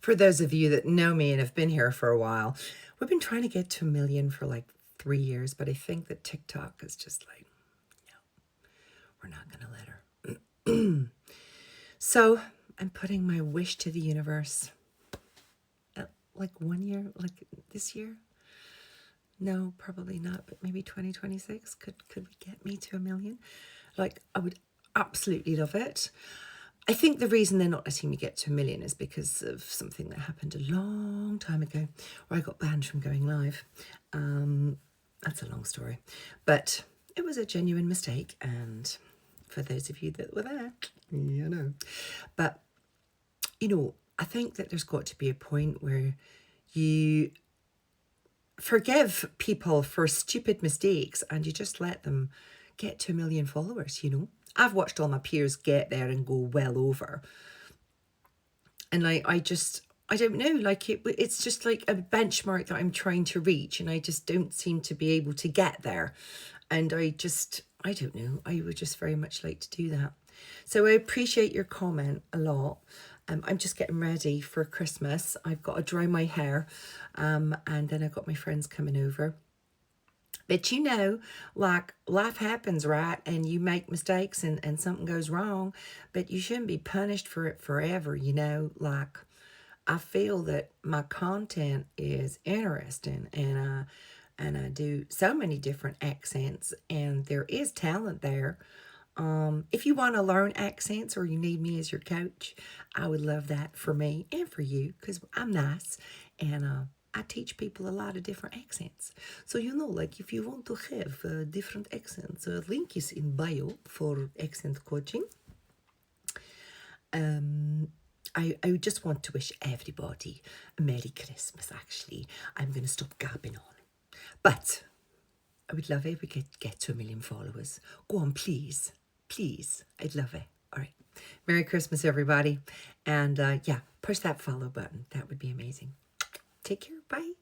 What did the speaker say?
For those of you that know me and have been here for a while, we've been trying to get to 1 million for like 3 years, but I think that TikTok is just like, we're not going to let her. So I'm putting my wish to the universe. Like 1 year, like this year? No, probably not, but maybe 2026. Could we get me to 1 million? Like, I would absolutely love it. I think the reason they're not letting me get to 1 million is because of something that happened a long time ago where I got banned from going live. That's a long story, but it was a genuine mistake. And for those of you that were there, you know. But, I think that there's got to be a point where you forgive people for stupid mistakes and you just let them get to 1 million followers. I've watched all my peers get there and go well over, and I don't know, like it's just like a benchmark that I'm trying to reach, and I just don't seem to be able to get there. And I don't know, I would just very much like to do that. So I appreciate your comment a lot. I'm just getting ready for Christmas. I've got to dry my hair, and then I've got my friends coming over. But like life happens, right? And you make mistakes and something goes wrong, but you shouldn't be punished for it forever, Like, I feel that my content is interesting, and I do so many different accents, and there is talent there. If you want to learn accents or you need me as your coach, I would love that for me and for you, because I'm nice, and I teach people a lot of different accents. So, like if you want to have different accents, link is in bio for accent coaching. I just want to wish everybody a Merry Christmas, actually. I'm going to stop gabbing on. But I would love it if we could get to 1 million followers. Go on, please. Please. I'd love it. All right. Merry Christmas, everybody. And yeah, push that follow button. That would be amazing. Take care. Bye.